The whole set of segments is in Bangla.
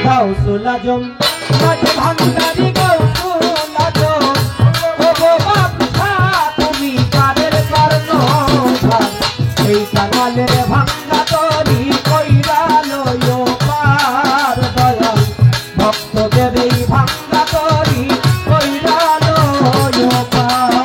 গাউসুল আজম মাঝে ভান্ডারি গাউসুল আজম ও বাদশা তুমি কাদের কর্ণ এই কাঙালের ভাঙ্গা তরি কইরা লয়ো পার দয়াল ভক্তদের এই ভাঙ্গা তরি কইরা লয়ো পার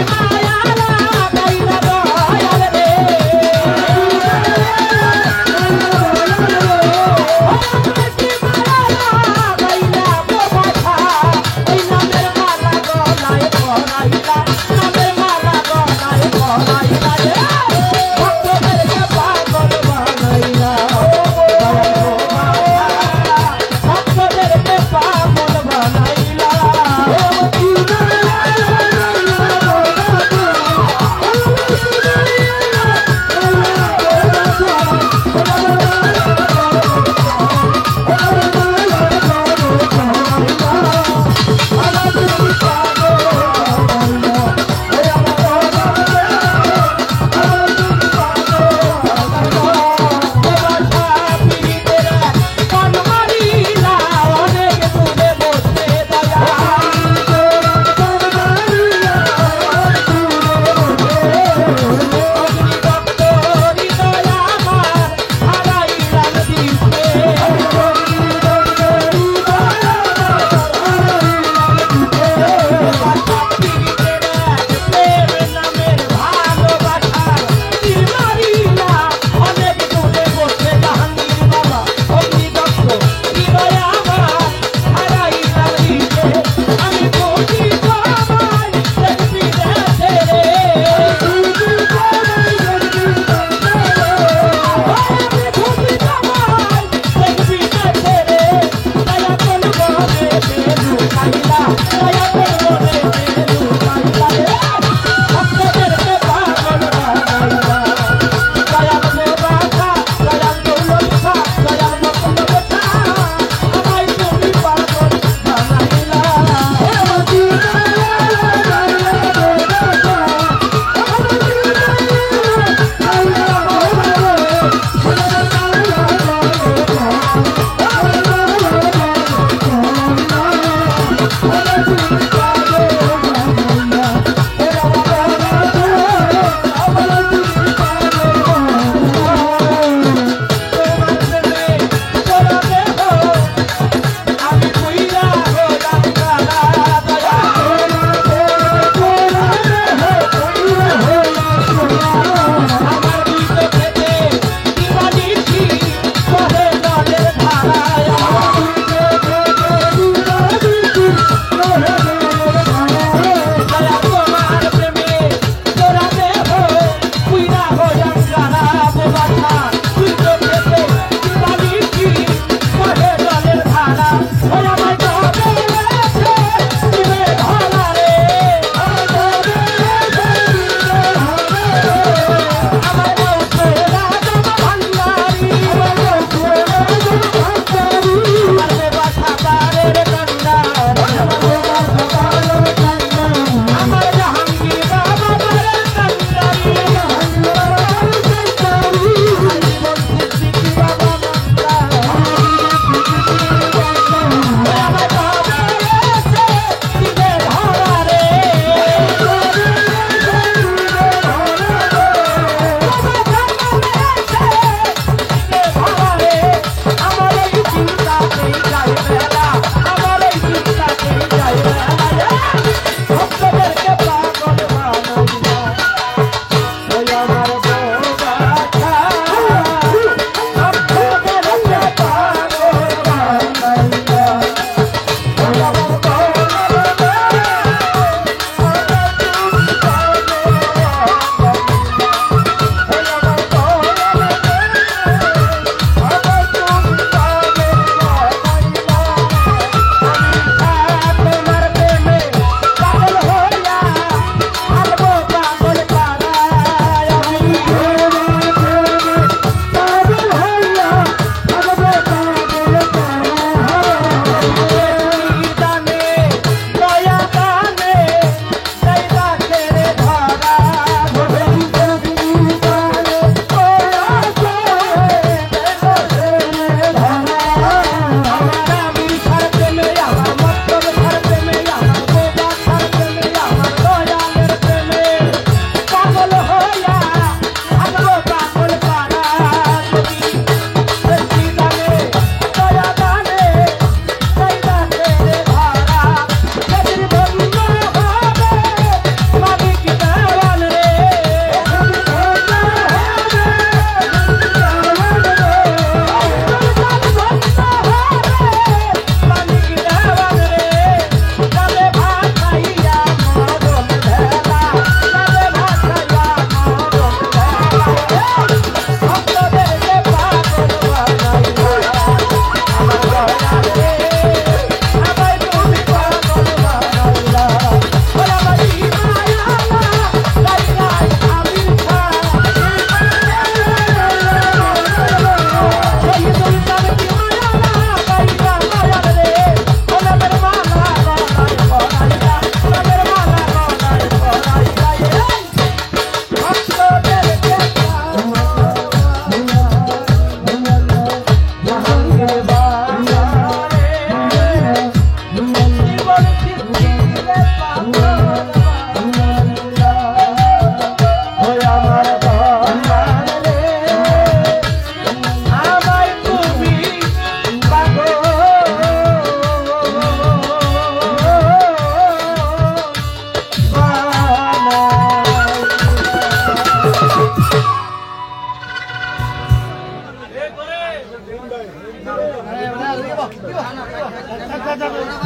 মায়া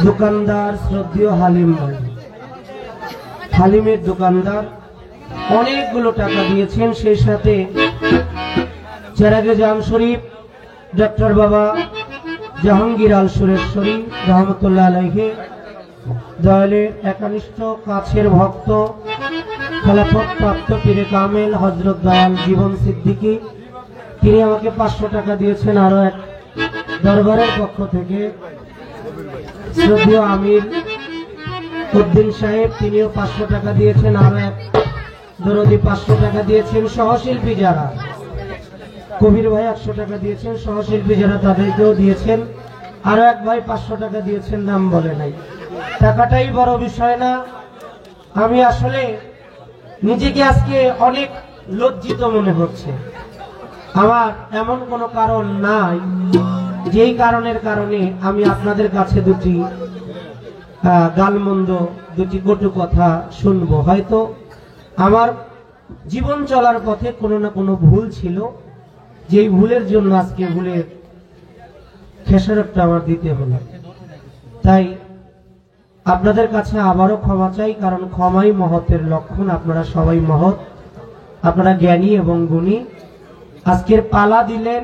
দোকানদার শ্রদ্ধেয় হালিম ভাই, হালিমের দোকানদার অনেকগুলো টাকা দিয়েছেন। সেই সাথে চেরাগে জাম শরীফ ডক্টর বাবা জাহাঙ্গীর আল সুরেশ্বরী রহমতুল্লাহ আলাইহি, দয়ালের একনিষ্ঠ কাছের ভক্ত, খেলাফত প্রাপ্ত পীরে কামেল হযরত দয়াল জীবন সিদ্দিকী, তিনি আমাকে 500 টাকা দিয়েছেন। আরো এক দরবারের পক্ষ থেকে শ্রদ্ধেয় আমির উদ্দিন সাহেব, তিনিও 500 টাকা দিয়েছেন। আরো এক দরদি 500 টাকা দিয়েছেন। সহশিল্পী যারা, কবির ভাই 100 টাকা দিয়েছেন, সহশিল্পী যারা তাদেরকেও দিয়েছেন। আরো এক ভাই 500 টাকা দিয়েছেন, নাম বলে নাই। টাকাটাই বড় বিষয় না। আমি আসলে নিজেকে আজকে অনেক লজ্জিত মনে হচ্ছে। আমার এমন কোনো কারণ নাই যেই কারণের কারণে আমি আপনাদের কাছে দুটি গালমন্দ, দুটি কটু কথা শুনবো। হয়তো আমার জীবন চলার পথে কোনো না কোনো ভুল ছিল, যেই ভুলের জন্য আজকে ভুলের খেসারতটা আমার দিতে হলো। তাই আপনাদের কাছে আবারও ক্ষমা চাই, কারণ ক্ষমাই মহতের লক্ষণ। আপনারা সবাই মহৎ, আপনারা জ্ঞানী এবং গুণী। আজকের পালা দিলেন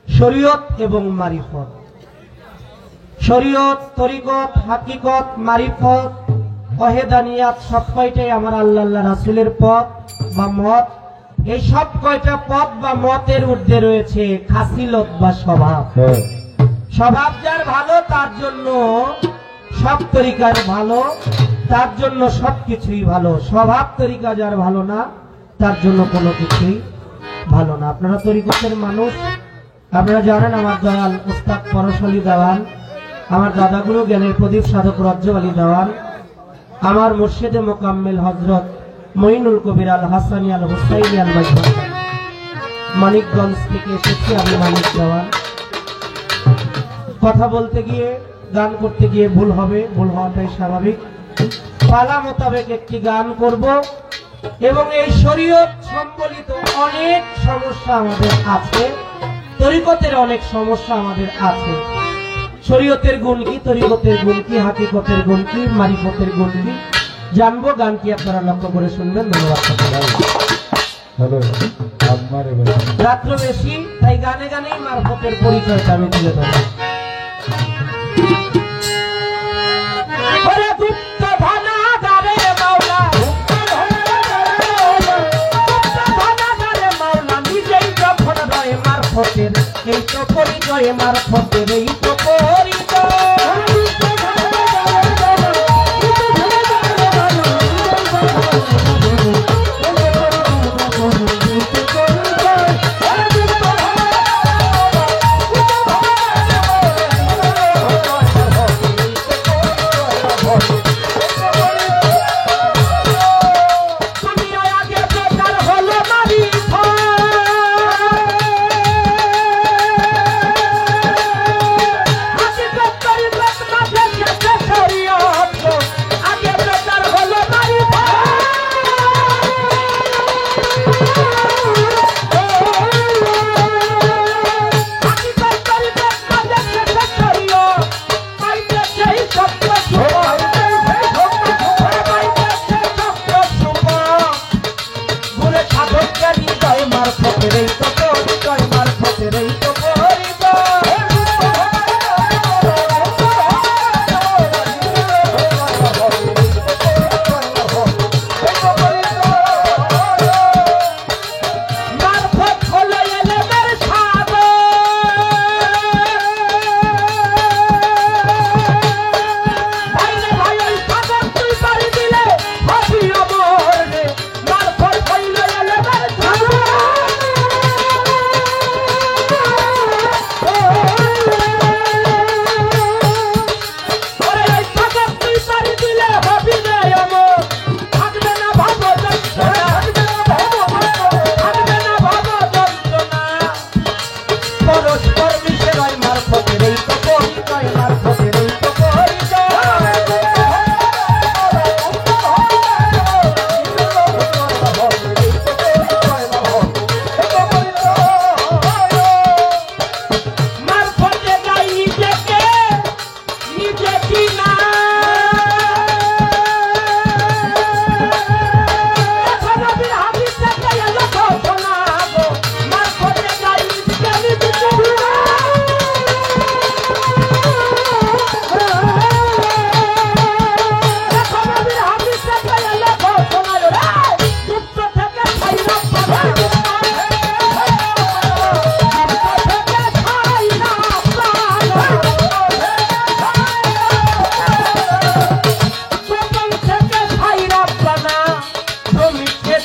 শরীয়ত এবং মারিফত। শরীয়ত, তরিকত, হাকিকত, মারিফত, ওয়াহেদানিয়াত সব কয়টাই আমার আল্লাহ রাসূলের পথ বা মত। এই সব কয়টা পথ বা মতের ঊর্ধ্বে রয়েছে খাসিলত বা স্বভাব। স্বভাব যার ভালো তার জন্য সব তরিকার ভালো, তার জন্য সবকিছুই ভালো। স্বভাব তরিকা যার ভালো না তার জন্য কোনো কিছুই ভালো না। আপনারা তরিকতের মানুষ, আপনারা জানেন আমার দয়াল উস্তাদ পরশ আলী দেওয়ান, আমার দাদাগুরু জ্ঞানের প্রদীপ সাধক রজ্জব আলী দেওয়ান, আমার মুর্শিদে মোকাম্মেল হযরত মঈনুল কবির আল হাসানি আল হুসাইনি আল মাইজবান, মানিকগঞ্জ থেকে এসেছি আমি মানিক দেওয়ান। কথা বলতে গিয়ে, গান করতে গিয়ে ভুল হবে, ভুল হওয়াটাই স্বাভাবিক। পালা মোতাবেক একটি গান করব এবং এই শরীয়ত সম্বলিত অনেক সমস্যা আমাদের আছে, তরিকতের অনেক সমস্যা আমাদের আছে। শরীয়তের গুণ কি, তরিকতের গুণ কি, হাকিকতের গুণ কি, মারিফতের গুণ কি জানবো। গানটি আপনারা লক্ষ্য করে শুনবেন। ধন্যবাদ। রাত্র বেশি, তাই গানে গানেই মারফতের পরিচয়টা আমি তুলে ধরব। এই তো পরিচয় মারফতের, এই তো পরিচয়।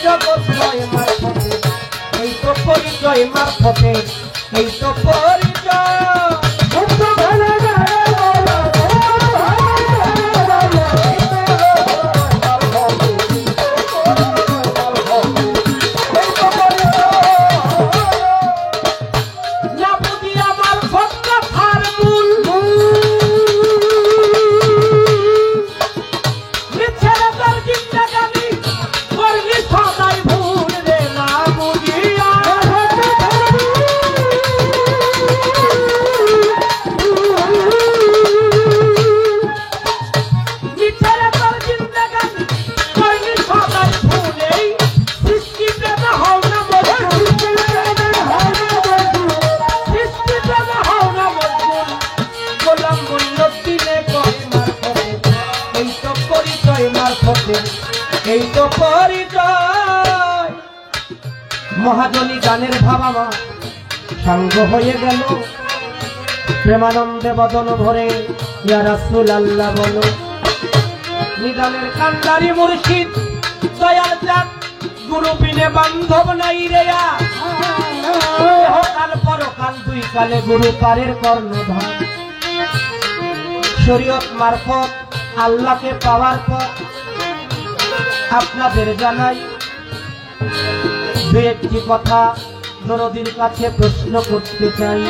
জগৎময় মারফতে, এই তো পরিচয় মারফতে, এই তো পরিচয়। এই তো পরিচয়। মহাজনী গানের ভাবামা সাঙ্গ হয়ে গেল, প্রেমানন্দে বদন ভরে ইয়া রাসূলুল্লাহ বলো। নিদানের কান্ডারি মুর্শিদ দয়াল চাঁদ, গুরু বিনে বান্ধব নাই রে। কাল পরকাল দুই কালে গুরু পারের কর্ণধার। শরীয়ত মারফত আল্লাহকে পাওয়ার পর আপনাদের জানাই দু একটি কথা নরদির কাছে প্রশ্ন করতে চাই।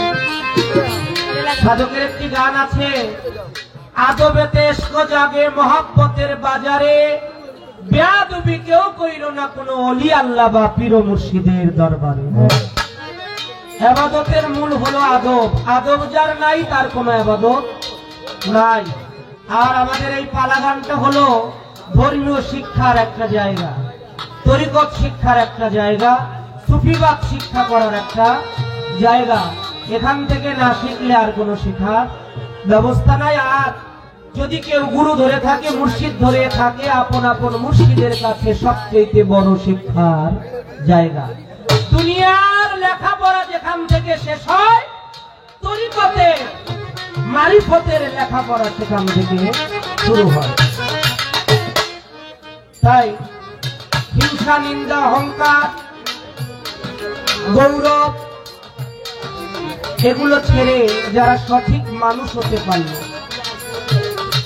সাধকের একটি গান আছে, আদবেতে ইশক জাগে মহব্বতের বাজারে, বেয়াদবি কেউ কইল না কোনো ওলি আল্লাহ বা পীর মুর্শিদের দরবারে। ইবাদতের মূল হলো আদব, আদব যার নাই তার কোনো ইবাদত নাই। আর আমাদের এই পালা গানটা হলো ধর্মীয় শিক্ষার একটা জায়গা, তরিকত শিক্ষার একটা জায়গা, সুফিবাদ শিক্ষা করার একটা জায়গা। এখান থেকে না শিখলে আর কোনো শিক্ষার ব্যবস্থা নাই। আর যদি কেউ গুরু ধরে থাকে, মুর্শিদ ধরে থাকে, আপন আপন মুর্শিদের কাছে সবচেয়ে বড় শিক্ষার জায়গা। দুনিয়ার লেখাপড়া যেখান থেকে শেষ হয়, তরিকতে মারিফতের লেখাপড়া সেখান থেকে শুরু হয়। তাই হিংসা, নিন্দা, অহংকার, গৌরব এগুলো ছেড়ে যারা সঠিক মানুষ হতে পারল,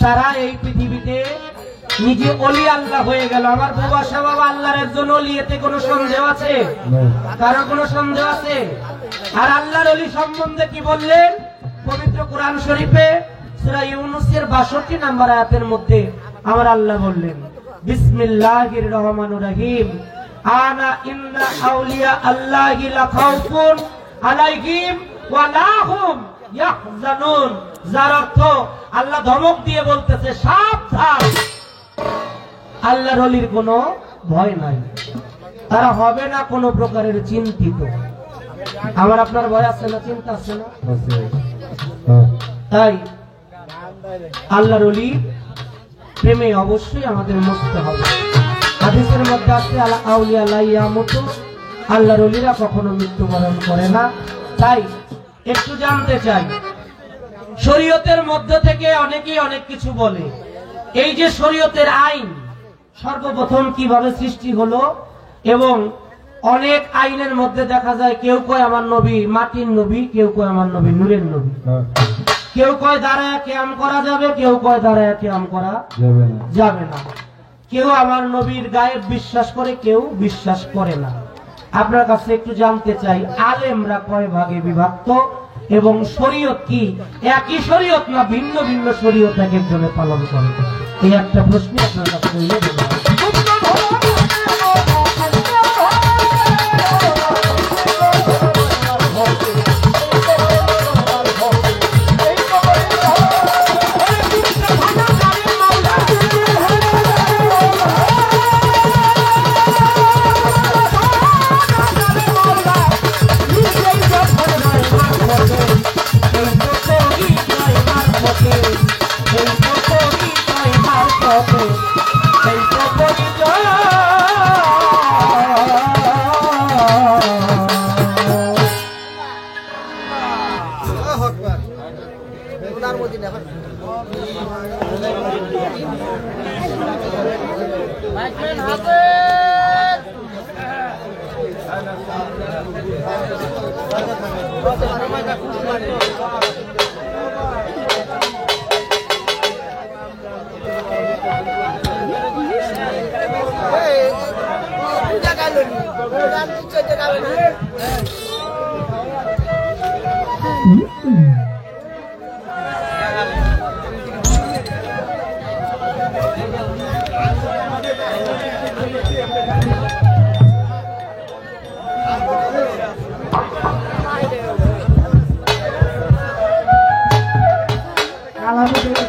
তারা এই পৃথিবীতে নিজে অলি আল্লাহ হয়ে গেল। আমার বাবা বাবা আল্লাহর একজন অলি, এতে কোনো সন্দেহ আছে? কারো কোনো সন্দেহ আছে? আর আল্লাহর অলি সম্বন্ধে কি বললেন পবিত্র কোরআন শরীফে সূরা ইউনূসের 62 নম্বর আয়াতের মধ্যে আমার আল্লাহ বললেন, বিসমিল্লাহির রহমানির রহিম, আনা ইন্না আউলিয়া আল্লাহি লা খাউফুন আলাইহিম ওয়া লা হুম ইয়াহজানুন। যার অর্থ আল্লাহ ধমক দিয়ে বলতেছে, সাবধান, আল্লাহর ওলির কোনো ভয় নাই, তারা হবে না কোনো প্রকারের চিন্তিত। আমার আপনার ভয় আছে না, চিন্তা আছে না? তাই আল্লাহর ওলি প্রেমে অবশ্যই আমাদের মরতে হবে। হাদিসের মধ্যে আছে, আউলিয়া লা ইয়ামুতু, আল্লাহর ওলিরা কখনো মৃত্যুবরণ করে না। তাই একটু জানতে চাই, শরীয়তের মধ্য থেকে অনেকেই অনেক কিছু বলে। এই যে শরীয়তের আইন সর্বপ্রথম কিভাবে সৃষ্টি হলো, এবং অনেক আইনের মধ্যে দেখা যায় কেউ কয় আমার নবী মাটির নবী, কেউ কয় আমার নবী নূরের নবী, কেউ কয় দাঁড়ায় কিয়াম করা যাবে, কেউ কয় দাঁড়ায় কিয়াম করা যাবে না, কেউ আমার নবীর গায়েব বিশ্বাস করে, কেউ বিশ্বাস করে না। আপনার কাছে একটু জানতে চাই, আলেমরা কয় ভাগে বিভক্ত এবং শরীয়ত কি একই শরীয়ত না ভিন্ন ভিন্ন শরীয়ত এক একজনে পালন করে? এই একটা প্রশ্ন আপনার কাছে রইল। Hey,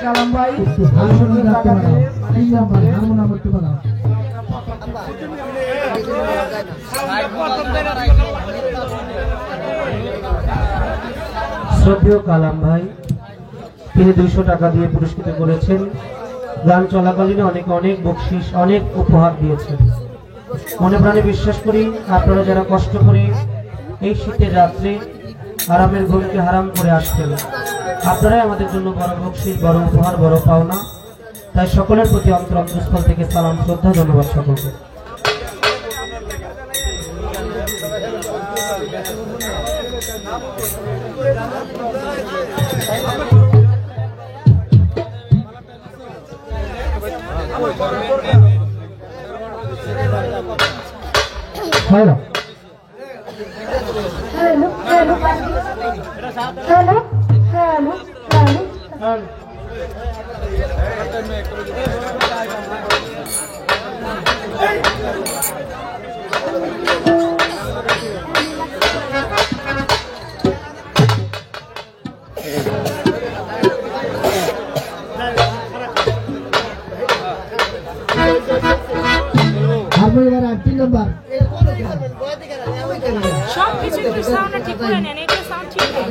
কালাম ভাই শ্রদ্ধেয় কালাম ভাই তিনি 200 টাকা দিয়ে পুরস্কৃত করেছেন। গান চলাকালীন অনেক অনেক বকশিশ অনেক উপহার দিয়েছেন। মনে প্রাণে বিশ্বাস করি আপনারা যারা কষ্ট করে এই শীতের রাত্রে আরামের ঘুমকে হারাম করে আসছেন, আপনারাই আমাদের জন্য বড় বকশিশ, বড় উপহার, বড় পাওনা। তাই সকলের প্রতি অন্তরস্থল থেকে সালাম, শ্রদ্ধা, ধন্যবাদ সকলকে। Hello. Hello. Hello. Hello. Hello. Hello. সব কিছু একটু সাউন্ডটা ঠিক করে নেন, এটা সাউন্ড ঠিক নেই।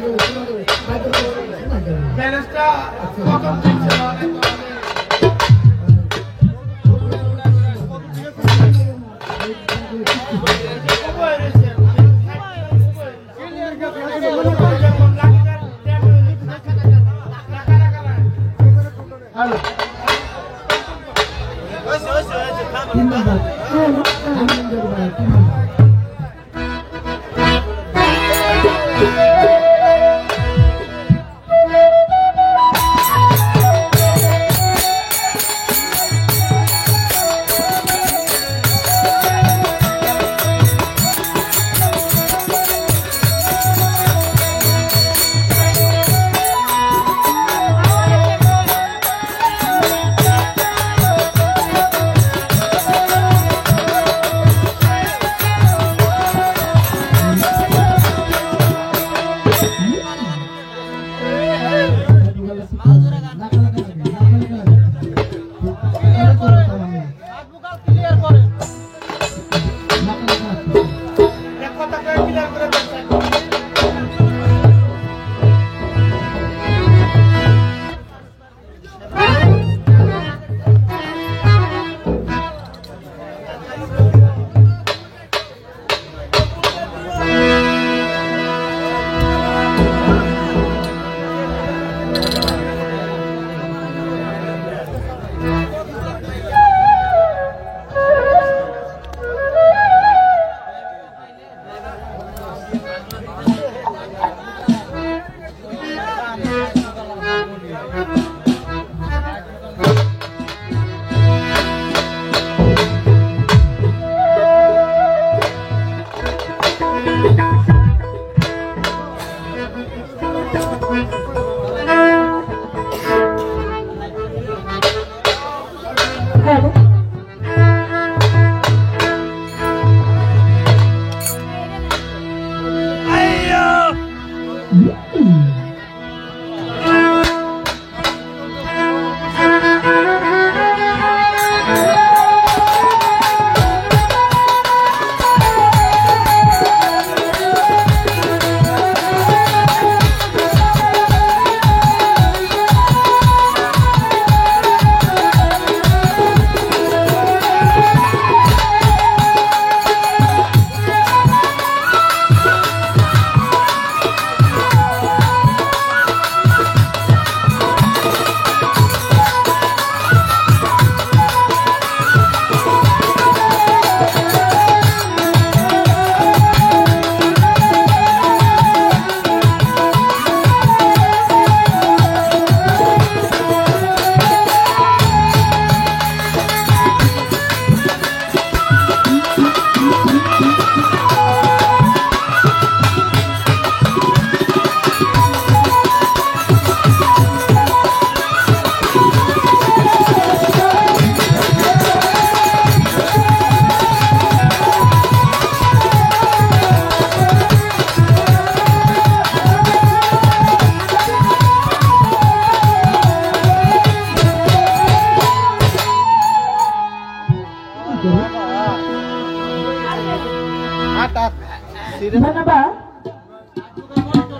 ধন্যবাদ,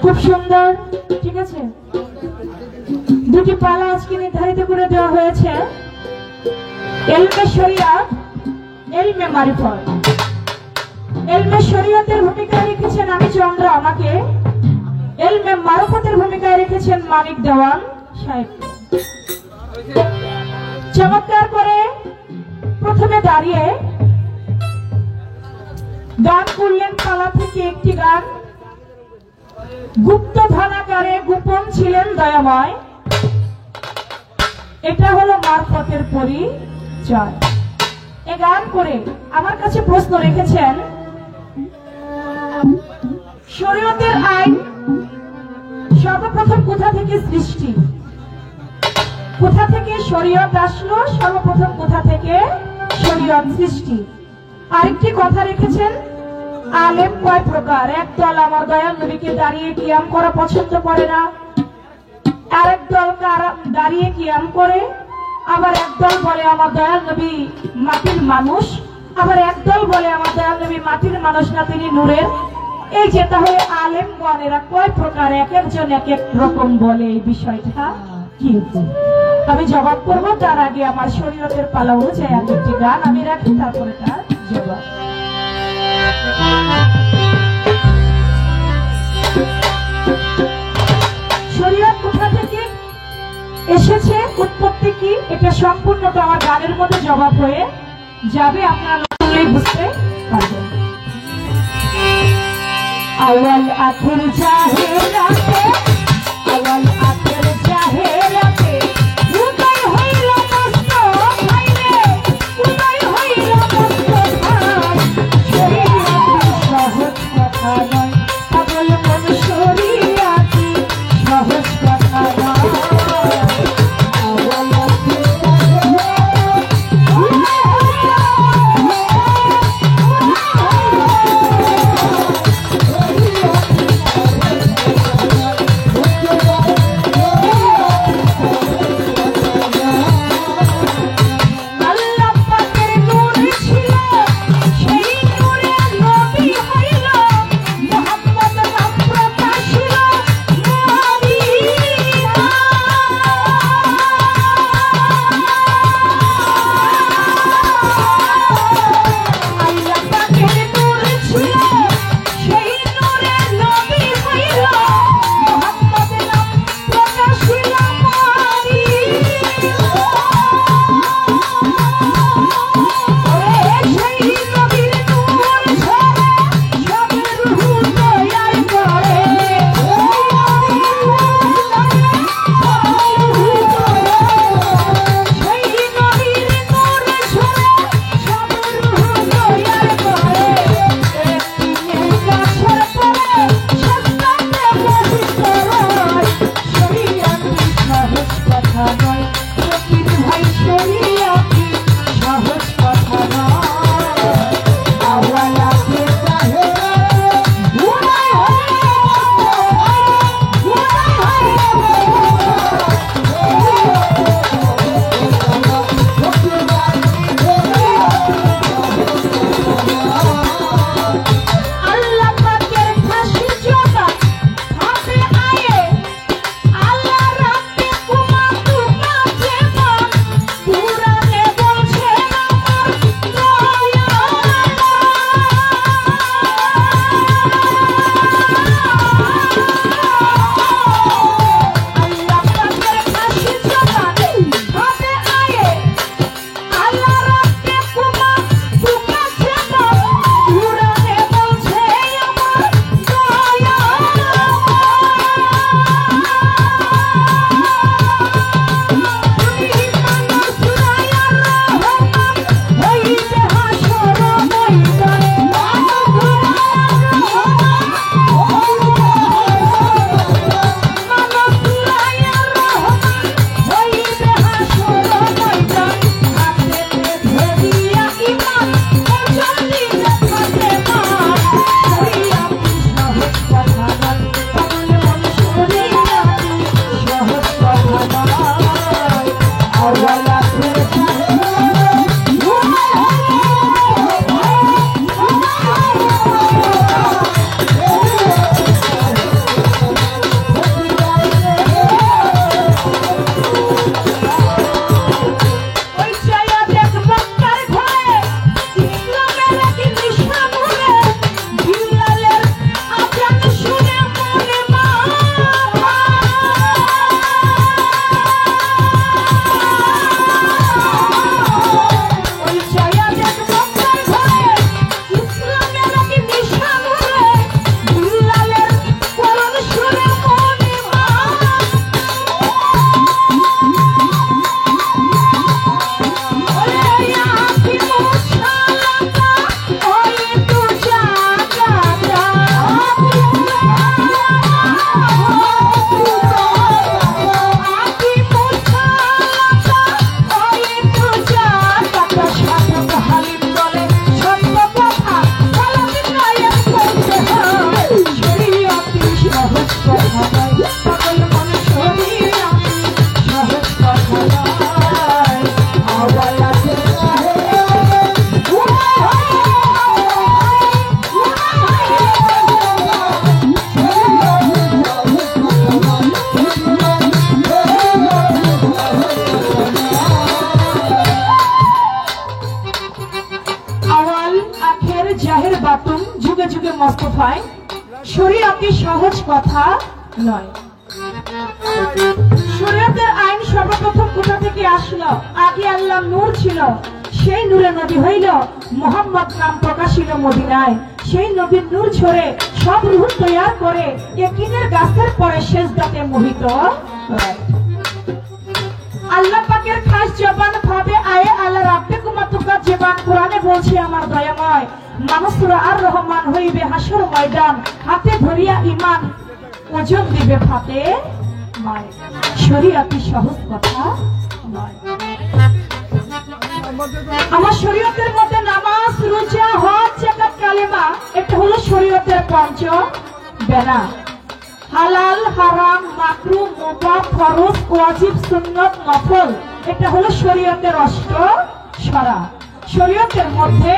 খুব সুন্দর। ঠিক আছে, দুটি পালা আজকে নির্ধারিত করে দেওয়া হয়েছে, এলমে শরিয়াত, এলমে মারিফত। এলমে শরিয়তের ভূমিকায় রেখেছেন আমি চন্দ্র আমাকে, এলমে মারফতের ভূমিকায় রেখেছেন মানিক দেওয়ান সাহেব। চমৎকার করে প্রথমে দাঁড়িয়ে গান করলেন পালা থেকে একটি গান, গুপ্ত ধনাকারে গোপন ছিলেন দয়াময়। এটা হলো মারফতের পরিচয়। এ গান করে আমার কাছে প্রশ্ন রেখেছেন, শরীয়তের আইন সর্বপ্রথম কোথা থেকে সৃষ্টি, কোথা থেকে শরীয়ত আসলো, সর্বপ্রথম কোথা থেকে শরীয়ত সৃষ্টি। আরেকটি কথা রেখেছেন, আলেম কয় প্রকার, একদল আমার দয়াল নবীকে দাঁড়িয়ে কিয়াম করা পছন্দ করে না, আরেক দল দাঁড়িয়ে কিয়াম করে, আবার একদল বলে আমার দয়াল নবী মাটির মানুষ, আবার একদল বলে আমার দয়াল নবী মাটির মানুষ না, তিনি নূরের। এই যে তাহলে আলেমগণ এরা কয় প্রকার, এক একজন এক এক রকম বলে, এই বিষয়টা কি? আমি জবাব করবো, তার আগে আমার শরীয়তের পালা অনুযায়ী একটি গান আমি রাখি, তারপরে তার জবাব। শরীয়ত কোথা থেকে এসেছে, উৎপত্তি কি, এটা সম্পূর্ণটা আমার গানের মধ্যে জবাব হয়ে যাবে, আপনারা বুঝতে পারবেন। আওয়াল আখির জাহেরাতে, আওয়াল আখির জাহেরাতে, উদয় হইল মস্ত ভাইরে, উদয় হইল মস্ত ভাই। শরীয়ত সহজ কথা নয়, পাগল মন শরীয়ত সহজ কথা নয়। আওয়াল আখির জাহেরাতে শরীয়তুন যুগে যুগে মুস্তাফায়, শরীয়তি সহজ কথা নয়। শরীয়তের আইন সর্বপ্রথম কোথা থেকে আসলো? আগে আল্লাহ নূর ছিল, সেই নূরে নবী হইল মোহাম্মদ নাম প্রকাশিল মদিনায়। সেই নবীর নূর ছড়ে সব রূহ তৈয়ার করে ইয়াকিনের গাছের পরে সেজদাতে মোহিত হয়। আল্লাহ পাকের খাস জবান ভাবে আয়ে আল্লাহ রাব্বে কুমাতুকা জবান কোরআনে বলছে আমার দয়াময় মানুষরা আর রহমান হইবে হাসর ময়দান, হাতে ধরিয়া ঈমান ওজন দিবে ফাতে মায়। শরীয়তি সহজ কথা নয়। আমার শরীয়তের মধ্যে নামাজ, রোজা, হজ, যাকাত, কালেমা এটা হলো শরীয়তের পঞ্চ বেনা। হালাল, হারাম, মাকরুহ, মুবাহ, ফরজ, ওয়াজিব, সুন্নাত, নফল এটা হলো শরীয়তের অষ্ট সরা। শরীয়তের মধ্যে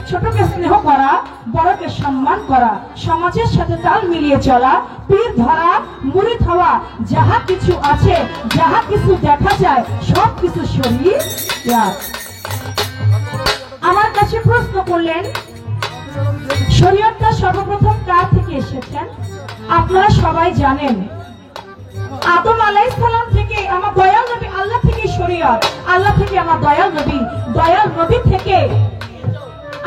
ছোটকে স্নেহ করা, বড়কে সম্মান করা, সমাজের সাথে তাল মিলিয়ে চলা, পীর ধরা, মুরিদ হওয়া, যাহা কিছু আছে, যাহা কিছু দেখা যায় সব কিছু শরীয়ত। আমার কাছে প্রশ্ন করলেন শরীয়তটা সর্বপ্রথম কার থেকে এসেছেন? আপনারা সবাই জানেন আদম আলাইহিস সালাম থেকে আমার দয়াল নবী, আল্লাহ থেকে শরীয়ত, আল্লাহ থেকে আমার দয়াল নবী, দয়াল নবী থেকে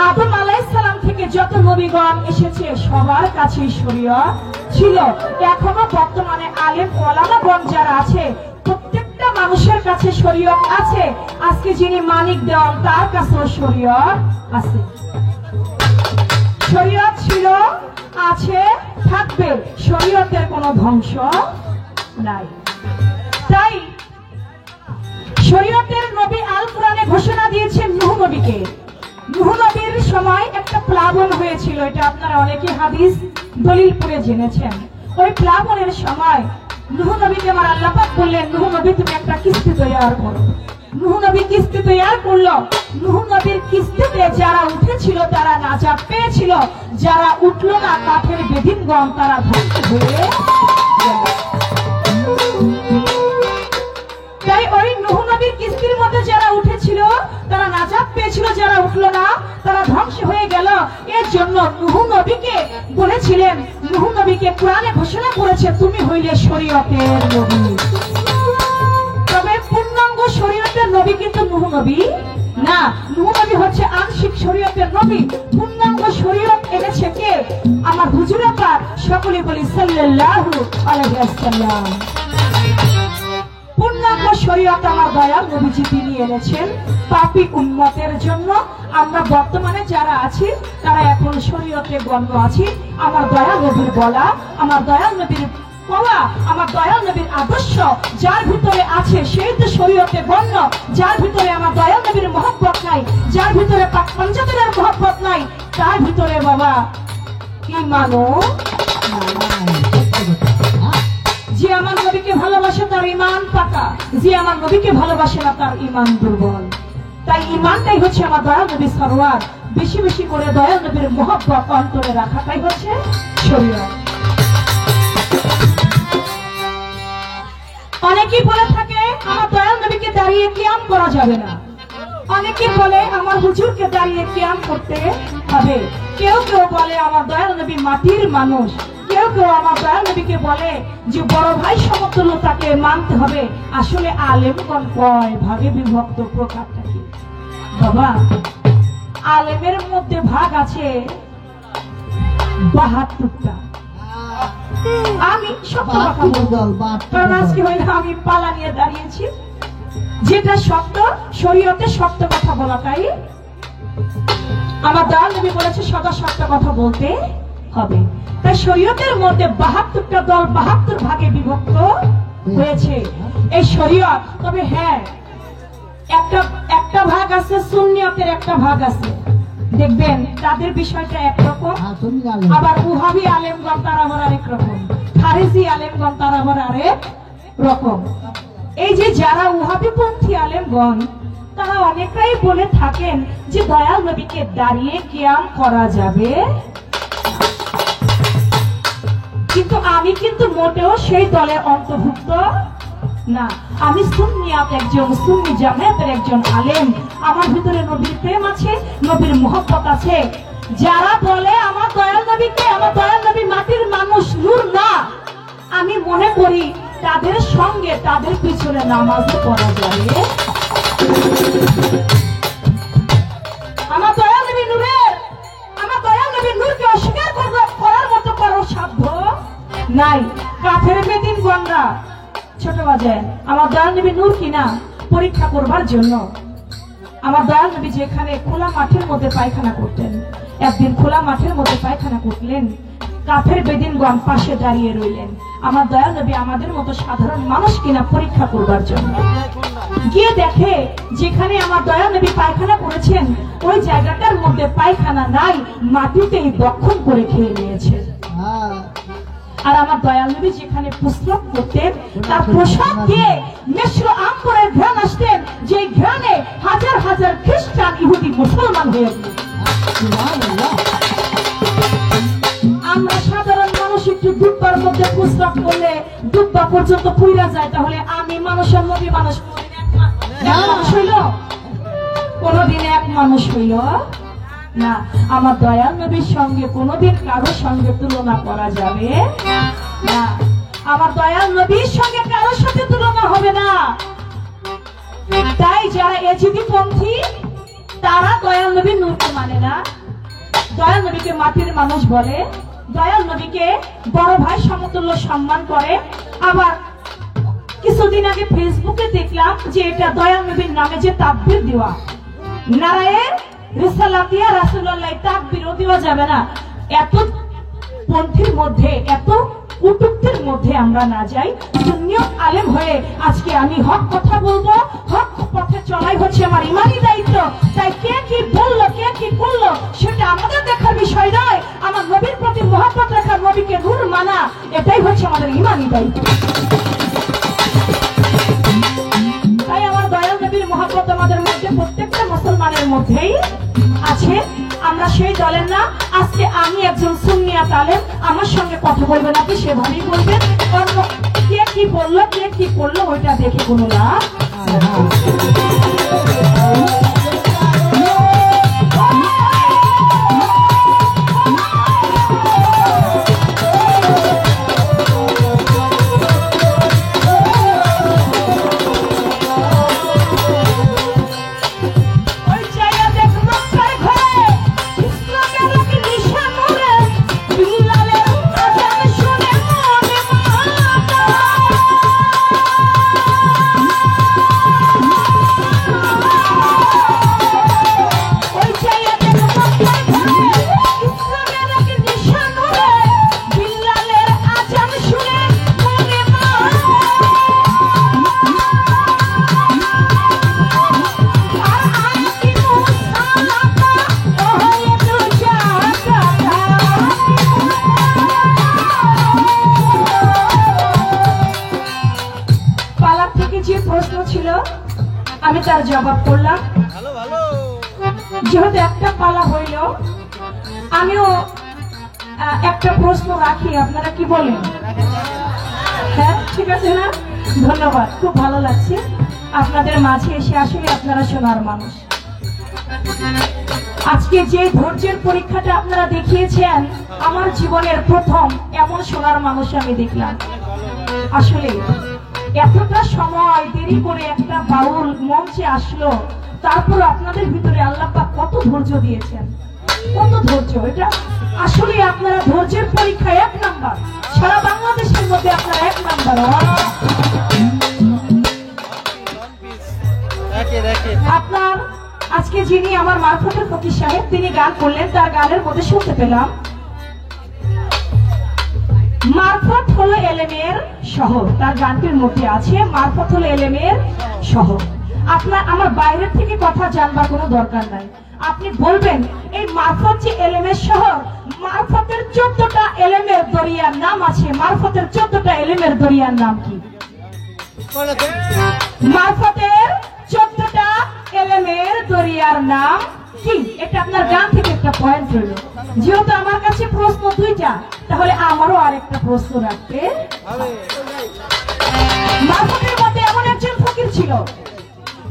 আদম আলাইহিস সালাম থেকে যত নবীগণ এসেছে সবার কাছেই শরীয়ত ছিল। এখনো বর্তমানে আলেম ওলামাগণ যারা আছে প্রত্যেকটা মানুষের কাছে শরীয়ত আছে। আজকে যিনি মানিক দেওয়ান তার কাছেও শরীয়ত আছে। শরীয়ত ছিল, আছে, থাকবে। শরীয়তের কোনো ধ্বংস নাই। তাই শরীয়তের নবী আল কোরআনে ঘোষণা দিয়েছেন নূহ নবীকে। নূহ নবীর সময় একটা প্লাবন হয়েছিল, এটা আপনারা অনেকে হাদিস দলিল পড়ে জেনেছেন। ওই প্লাবনের সময় নূহ নবীকে আমার আল্লাহ পাক বললেন নূহ নবী তুমি একটা কিস্তি তৈয়ার করো। নূহ নবী কিস্তি তৈয়ার করলো। নূহ নবীর কিস্তিতে যারা উঠেছিল তারা নাজাত পেয়েছিল, যারা উঠলো না কাঠের বেদিনগণ তারা ধ্বংস হয়ে গেল। তাই ওই নূহ নবীর কিস্তির মধ্যে যারা উঠেছিল তারা নাজাত পেয়েছিল, যারা উঠলো না তারা ধ্বংস হয়ে গেল। এর জন্য নূহ নবীকে বলেছিলেন, নূহ নবীকে কোরআনে ঘোষণা করেছে তুমি হইলে শরীয়তের নবী। তবে পূর্ণাঙ্গ শরীয়তের নবী কিন্তু নূহ নবী না। নূহ নবী হচ্ছে আংশিক শরীয়তের নবী। পূর্ণাঙ্গ শরীয়ত এনেছে কে? আমার হুজুর পাক, সকলে বলি সাল্লাল্লাহু আলাইহি ওয়াসাল্লাম। পূর্ণাঙ্গ শরীয়ত আমার দয়াল নবীজি তিনি এনেছেন পাপী উম্মতের জন্য। আমরা বর্তমানে যারা আছি তারা এখন শরীয়তে গণ্য আছি। আমার দয়াল নবীর বলা, আমার দয়াল নবীর বলা, আমার দয়াল নবীর আদর্শ যার ভিতরে আছে সেই তো শরীয়তে গণ্য। যার ভিতরে আমার দয়াল নবীর মহব্বত নাই, যার ভিতরে পাক পঞ্চতনের মহব্বত নাই, তার ভিতরে বাবা ঈমানও নাই। যে আমার নবীকে ভালোবাসে তার ঈমান পাকা, যে আমার নবীকে ভালোবাসে না তার ঈমান দুর্বল। তাই ঈমানটাই হচ্ছে আমার দয়াল নবী সরওয়ার। বেশি বেশি করে দয়াল নবীর মহব্বত অন্তরে রাখাটাই হচ্ছে শরীয়ত। অনেকেই বলে থাকে আমার দয়াল নবীকে দাঁড়িয়ে কিয়াম করা যাবে না। অনেকে বলে আমার হুজুরকে দাঁড়িয়ে কিয়াম করতে হবে। কেউ কেউ বলে আমার দয়াল নবী মাটির মানুষ। কেউ কেউ আমার দয়াল নবীকে বলে যে বড় ভাই সমতুল্য তাকে মানতে হবে। আসলে আলেমগণ কয় ভাগে বিভক্ত, প্রকারটা কি বাবা? আলেমের মধ্যে ভাগ আছে 72টা। আমি সত্য কথা বলবো, কারণ আজকে হয়তো আমি পালা নিয়ে দাঁড়িয়েছি। যেটা সত্য, শরীয়তে সত্য কথা বলাটাই আমার দয়াল নবী বলেছে, সদা সত্য কথা বলতে হবে। তাই শরীয়তের মধ্যে 72টা দল 72 ভাগে বিভক্ত হয়েছে এই শরীয়ত। তবে হ্যাঁ, একটা ভাগ আছে সুন্নিয়তের, একটা ভাগ আছে দেখবেন তাদের বিষয়টা একরকম। আবার ওহাবি আলেমগণ তারা আবার আরেক রকম, খারেজি আলেমগণ তারা আবার আরেক রকম। এই যে যারা ওহাবি পন্থী আলেমগণ তারা অনেকটাই বলে থাকেন যে দয়াল নবীকে দাঁড়িয়ে কিয়াম করা যাবে, কিন্তু আমি কিন্তু মোটেও সেই দলের অন্তর্ভুক্ত না। আমি সুন্নিয়াত একজন, সুন্নি জামায়াতের একজন আলেম। আমার ভিতরে নবীর প্রেম আছে, নবীর মহব্বত আছে। যারা বলে আমার দয়াল নবীকে, আমার দয়াল নবী মাটির মানুষ, নূর না, আমি মনে করি তাদের সঙ্গে তাদের পিছনে নামাজ পড়া যাবে। আমার দয়াল নবী নূরের, আমার দয়াল নবী নূরকে অস্বীকার করার মতো কারো সাধ্য নাই। কাফের বেদিন গণরা ছোট বাজে আমার দয়াল নবী নূর কিনা পরীক্ষা করবার জন্য আমার দয়াল নবী যেখানে খোলা মাঠের মধ্যে পায়খানা করতেন, একদিন খোলা মাঠের মধ্যে পায়খানা করলেন, কাফের বেদিনগণ পাশে দাঁড়িয়ে রইলেন। আমার দয়াল নবী আমাদের মতো সাধারণ মানুষ কিনা পরীক্ষা করবার জন্য গিয়ে দেখে যেখানে আমার দয়াল নবী পায়খানা করেছেন ওই জায়গাটার মধ্যে পায়খানা নাই, মাটিতেই দখল করে খেয়ে নিয়েছে। আর আমার দয়াল নবী যেখানে প্রস্রাব করতেন তার প্রসাদ দিয়ে মিশ্র আম্বরের ঘ্রাণ আসতেন, যে ঘ্রাণে হাজার হাজার খ্রিস্টান ইহুদি মুসলমান হয়ে গেল। আমরা সাধারণ মানুষ একটু দুব্বার মধ্যে প্রস্রাব করলে দুব্বা পর্যন্ত পুইরা যায়, তাহলে আমি মানুষের নবী মানুষ হইল? কোনদিন এক মানুষ হইল না। আমার দয়াল নবীর সঙ্গে কোনদিন কারোর সঙ্গে তুলনা করা যাবে না। আমার দয়াল নবীর সঙ্গে কারোর সাথে তুলনা হবে না। তাই যারা এজিদি পন্থী তারা দয়াল নবীর নূরকে মানে না, দয়াল নবীকে মাটির মানুষ বলে, দয়াল নবীকে বড় ভাই সমতুল্য সম্মান করে। আবার কিছুদিন আগে ফেসবুকে দেখলাম যে এটা দয়াল নবীর নামে যে তাকবীর দেওয়া, নারায়ে রিসালাতিয়া রাসূলুল্লাহ, তাকবীরও দেওয়া যাবে না। এত পন্থীর মধ্যে, এত কুটুক্তির মধ্যে আমরা না যাই। সুন্নিয়ত আলেম হয়ে আজকে আমি হক কথা বলবো, হক পথে চলাই হচ্ছে আমার ইমানি দায়িত্ব। তাই কে কি বললো, কে কি করলো সেটা আমাদের দেখার বিষয় নয়। আমার নবীর প্রতি মহব্বত রাখা, নবীকে নূর মানা, এটাই হচ্ছে আমাদের ইমানি দায়িত্ব। তাই আমার দয়াল নবীর মহব্বত আমাদের মধ্যে প্রত্যেকটা মুসলমানের মধ্যেই আছে। আমরা সেই দলের না। আজকে আমি একজন সুন্নিয়াত আলেম, আমার সঙ্গে কথা বলবেন আপনি সেভাবেই বলবেন। অন্য কে কি বললো, কে কি করলো ওইটা দেখে কোনো লাভ। আমি তার জবাব করলাম। যেহেতু একটা পালা হইল, আমিও একটা প্রশ্ন রাখি, আপনারা কি বলেন? হ্যাঁ, ঠিক আছে না? ধন্যবাদ, খুব ভালো লাগছে আপনাদের মাঝে এসে। আসলে আপনারা সোনার মানুষ। আজকে যে ধৈর্যের পরীক্ষাটা আপনারা দেখিয়েছেন, আমার জীবনের প্রথম এমন সোনার মানুষ আমি দেখলাম। আসলে এতটা সময় দেরি করে একটা বাউল মঞ্চে আসলো, তারপর আপনাদের ভিতরে আল্লাহ পাক কত ধৈর্য দিয়েছেন, কত ধৈর্য। এটা আসলে আপনারা ধৈর্যের পরীক্ষায় 1 নাম্বার, সারা বাংলাদেশের মধ্যে আপনারা 1 নাম্বার। আপনার আজকে যিনি আমার মারফতের ফকির সাহেব, তিনি গান করলেন, তার গানের মধ্যে শুনতে পেলাম মারফত হলো এলেমের শহর। তার গানটির মধ্যে আছে মারফত হলো এলেমের শহর। আপনার আমার বাইরের থেকে কথা জানবার কোনো দরকার নাই। আপনি বলবেন এই মারফত যে এলেমের শহর, মারফতের 14টা এলেমের দরিয়ার নাম আছে। মারফতের 14টা এলেমের দরিয়ার নাম কি? মারফতের 14টা এলেমের দরিয়ার নাম কি? এটা আপনার গান থেকে একটা পয়েন্ট রইল। যেহেতু আমার কাছে প্রশ্ন 2টা, তাহলে আমারও আরেকটা প্রশ্ন রাখতে। মারফতের মধ্যে এমন একজন ফকির ছিল,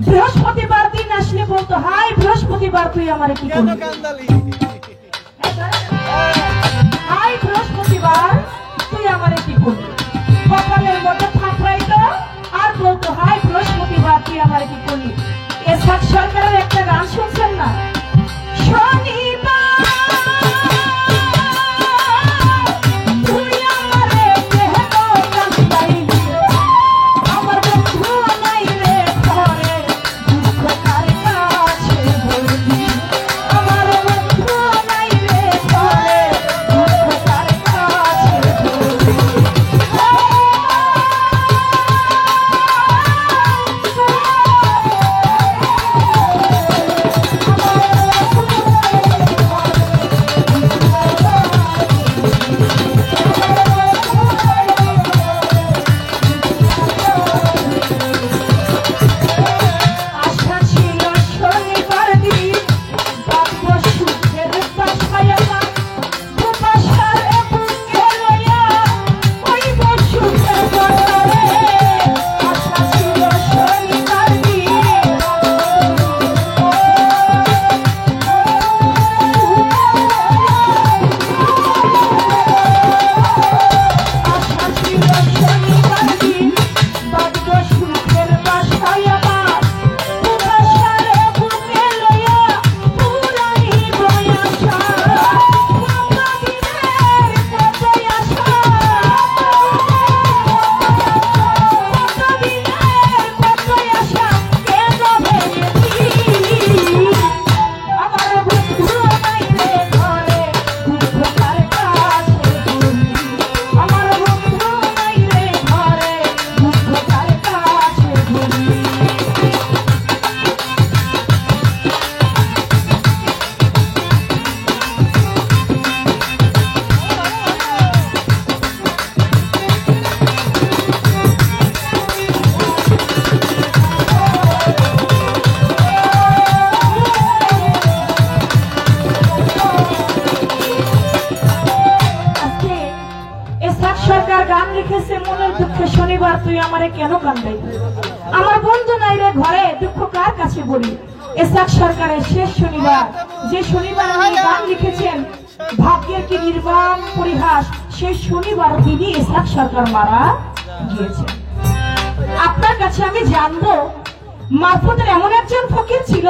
বৃহস্পতিবার দিন আসলে বলতো, হাই বৃহস্পতিবার তুই আমারে কি করলি? গান লিখেছে মনের দুঃখে শনিবার তুই আমারে কেন কান্দাই। আমার বন্ধু নাই রে ঘরে, দুঃখ কার কাছে বলি। এসাক সরকারের শেষ শনিবার, যে শনিবার উনি গান লিখেছেন ভাগ্যের কি নির্মম পরিহাস, সেই শনিবার দিনই এসাক সরকার মারা গিয়েছে। আপনার কাছে আমি জানবো মারফতের এমন একজন ফকির ছিল,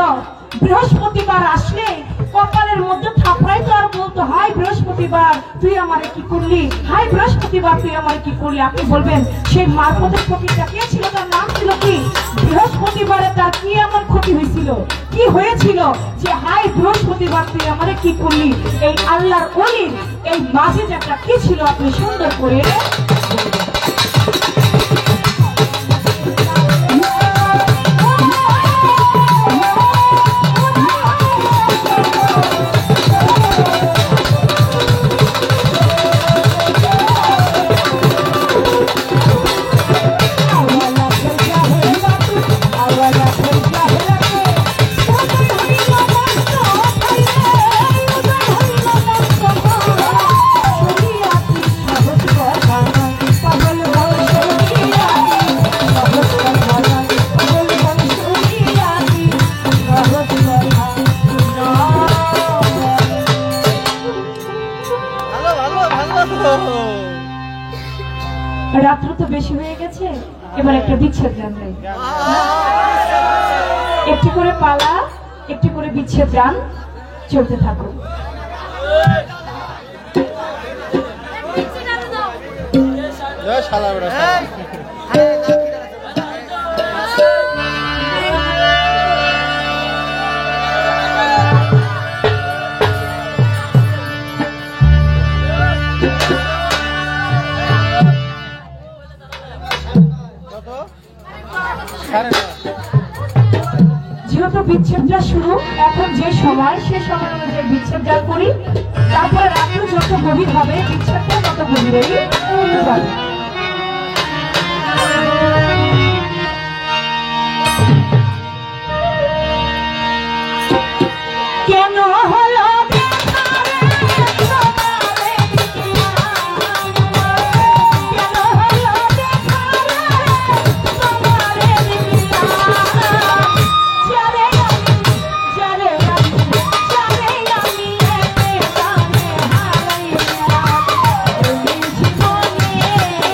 বৃহস্পতিবার আসলে কপালের মধ্যে থাপড়াই তো আর বলতো, হাই বৃহস্পতিবার তুই আমারে কি করলি, হাই বৃহস্পতিবার তুই আমারে কি করলি। আপনি বলবেন সেই মারফতের ফকিরটা কে ছিল, তার নাম ছিল কি? বৃহস্পতিবারে তার কি এমন ক্ষতি হয়েছিল, কি হয়েছিল যে হাই বৃহস্পতিবার তুই আমারে কি করলি। এই আল্লাহর ওলির এই মাঝে একটা কি ছিল আপনি সুন্দর করে রাত্র তো বেশি হয়ে গেছে, এবার একটা বিচ্ছেদ গান গাই। একটি করে পালা, একটি করে বিচ্ছেদ গান চলতে থাকো। যেহেতু বিচ্ছেদটা শুরু, এখন যে সময় সে সময় অনুযায়ী বিচ্ছেদ গান করি, তারপরে রাত্র যত গভীর হবে বিচ্ছেদটা তত গভীরেই যাবে। কেন হলো জীবনে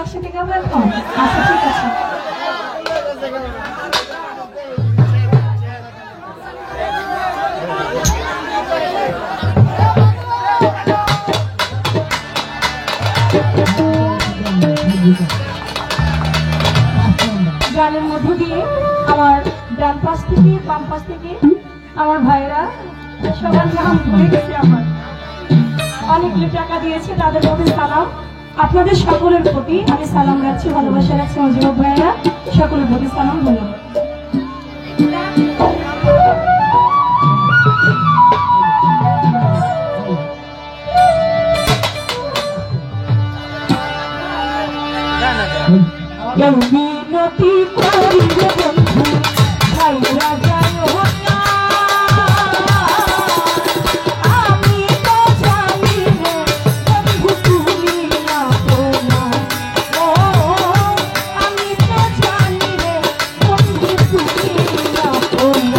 একসাথে গাবো এখন? আচ্ছা ঠিক আছে। গানের মধ্য দিয়ে আমার ডান পাশ থেকে বাম পাশ থেকে আমার ভাইরা সবার নাম ভুলে গেছে। আমার অনেকগুলো টাকা দিয়েছে, তাদের প্রতি সালাম। আপনাদের সকলের প্রতি আমি সালাম রাখছি, ভালোবাসা রাখছি। আমার যুবক ভাইয়েরা সকলের প্রতি সালাম, ধন্যবাদ। মিনতি করি রে বন্ধু, ভাইরা যায় না, আমি তো জানি রে বন্ধু তুমি না না, ও আমি তো জানি রে বন্ধু তুমি না না।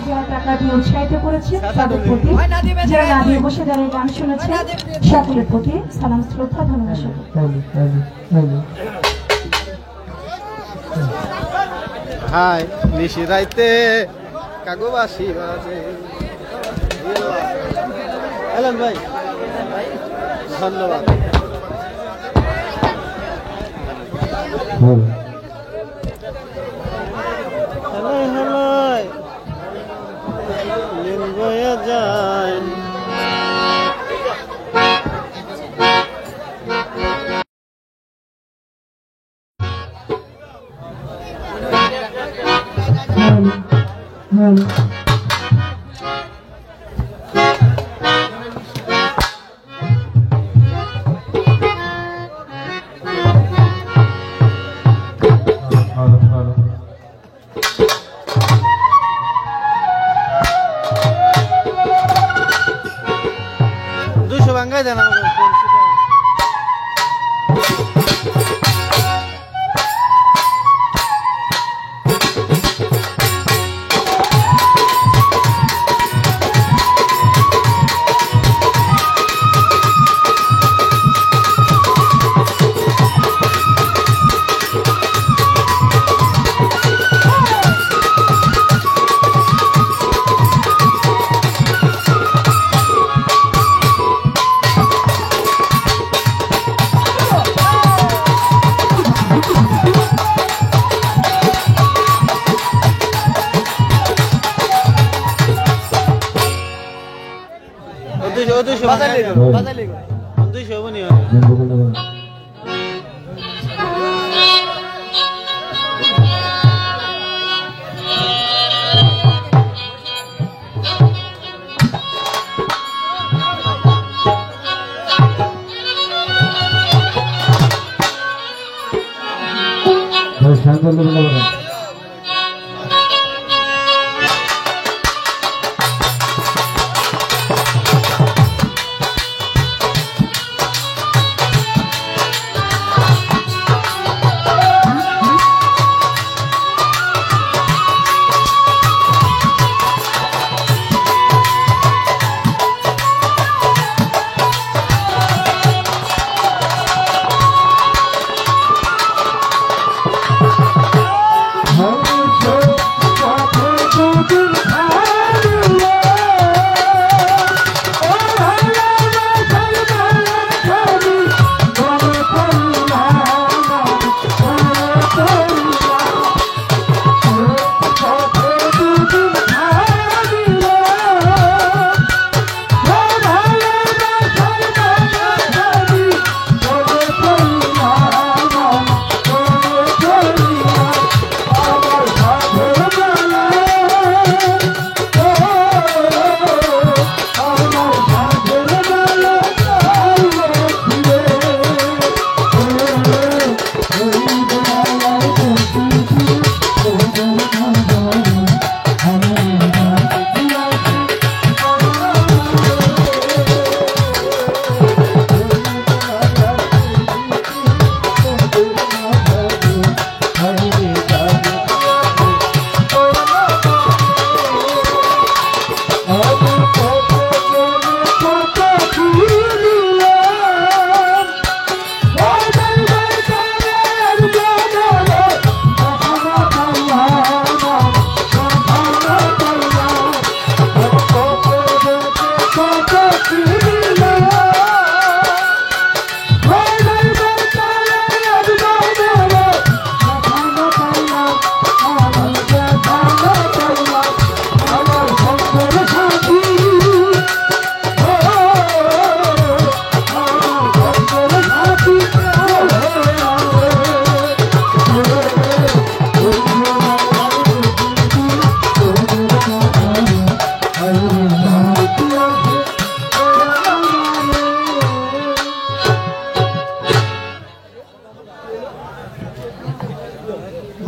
যারা টাকা দিয়ে উৎসাহিত করেছেন তাদের প্রতি, যারা না দিয়ে বসে দাঁড়িয়ে গান শুনেছেন সকলের প্রতি সালাম শ্রদ্ধা ধন্যবাদ। হাই নিশি রাইতে কাগবাসি বাজে। এলেন ভাই, ধন্যবাদ। হেলাই হেলাই দিন বয়ে যায়। দুশো ভাঙ্গাই দেন আমাকে।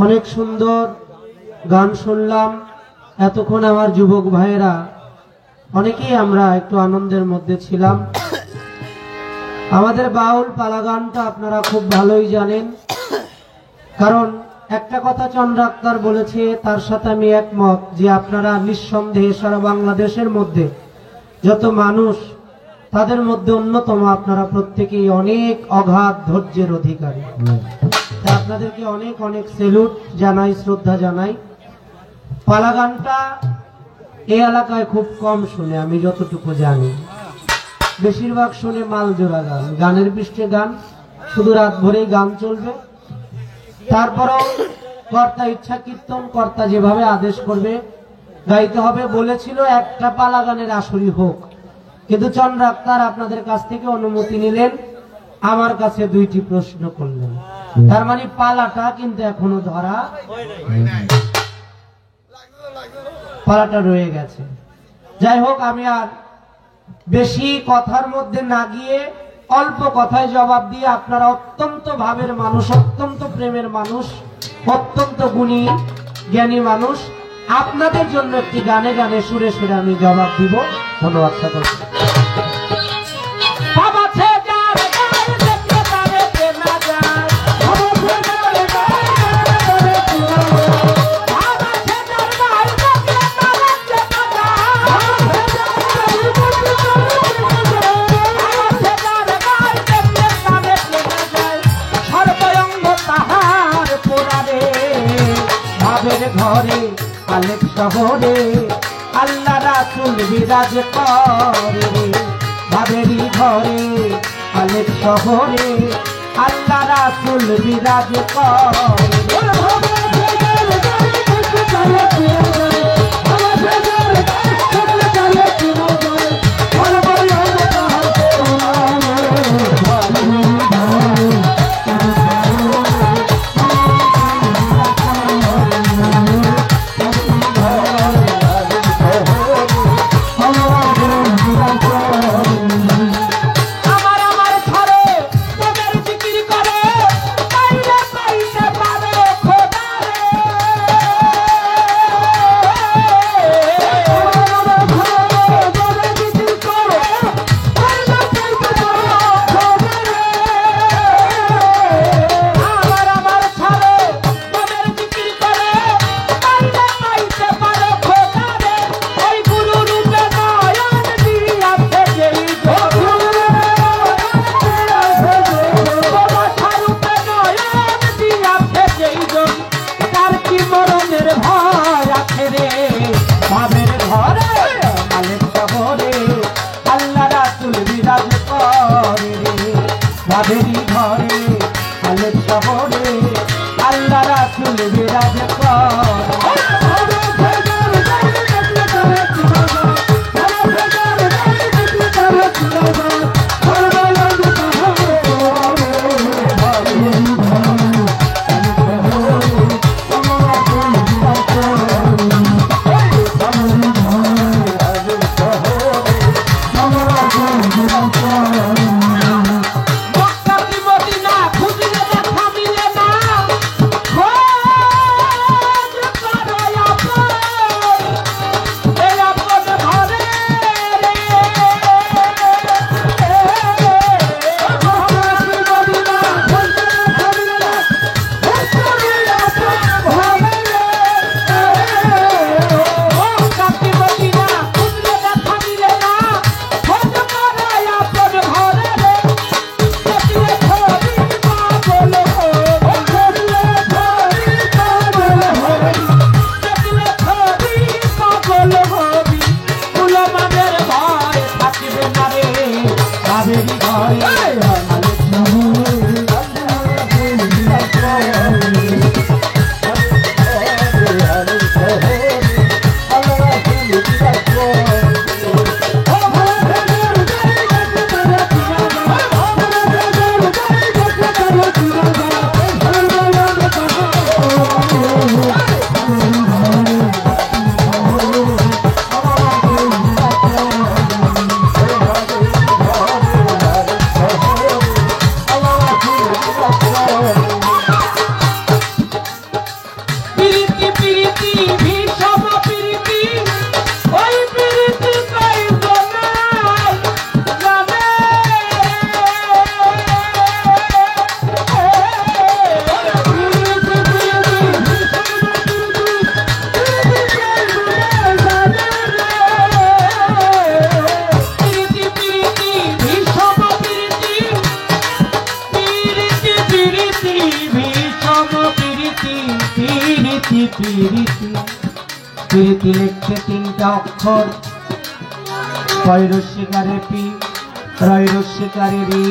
অনেক সুন্দর গান শুনলাম এতক্ষণ। আমার যুবক ভাইয়েরা অনেকেই আমরা একটু আনন্দের মধ্যে ছিলাম। আমাদের বাউল পালা গানটা আপনারা খুব ভালোই জানেন, কারণ একটা কথা চন্দ্র আক্তার বলেছে, তার সাথে আমি একমত যে আপনারা নিঃসন্দেহে সারা বাংলাদেশের মধ্যে যত মানুষ তাদের মধ্যে অন্যতম, আপনারা প্রত্যেকেই অনেক অগাধ ধৈর্যের অধিকারী। তা আপনাদেরকে অনেক অনেক সেলুট জানাই, শ্রদ্ধা জানাই। পালা গানটা এই এলাকায় খুব কম শুনে, আমি যতটুকু জানি বেশিরভাগ শুনে মালজোড়া গান, গানের পৃষ্ঠে গান, শুধু রাত ভরেই গান চলবে। তারপরও কর্তা ইচ্ছা কীর্তন, কর্তা যেভাবে আদেশ করবে গাইতে হবে। বলেছিল একটা পালা গানের আসরই হোক, কিন্তু চন্দ্র আক্তার আপনাদের কাছ থেকে অনুমতি নিলেন, আমার কাছে দুইটি প্রশ্ন করলেন। তার মানে পালাটা কিন্তু এখনো ধরা, পালাটা রয়ে গেছে। যাই হোক, আমি আর বেশি কথার মধ্যে না গিয়ে অল্প কথায় জবাব দিয়ে, আপনারা অত্যন্ত ভাবের মানুষ, অত্যন্ত প্রেমের মানুষ, অত্যন্ত গুণী জ্ঞানী মানুষ, আপনাদের জন্য একটি গানে গানে সুরে সুরে আমি জবাব দিব। ধন্যবাদ সকলকে। ঘরে আলেক শহরে আল্লাহ রাসূল বিরাজ করে, ভাবেরই ঘরে আলেক শহরে আল্লাহ রাসূল বিরাজ করে। ভাবেরই ঘরে আলেক শহরে আল্লাহ রাসূল বিরাজ করে। প্রীতি লিখছে তিনটা অক্ষর, পয়রস্বীকারে পি, রয়রস্বীকারে রি,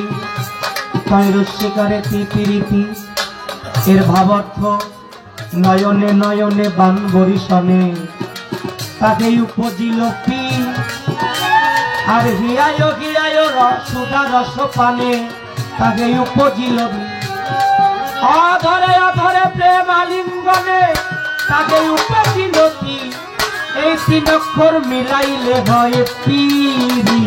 তৈরস্বীকারে তি প্রীতি। এর ভাবার্থ নয়নে নয়নে বান বরিশনে, তাকে উপজিল পি। আর হিয়ায় হিয়ায় সুধা রস পানে, তাকে উপজিল রি। অধরে অধরে প্রেম আলিঙ্গনে, তাকে উপজিল তি। এই তিন অক্ষর মিলাইলে হয় পিরিতি।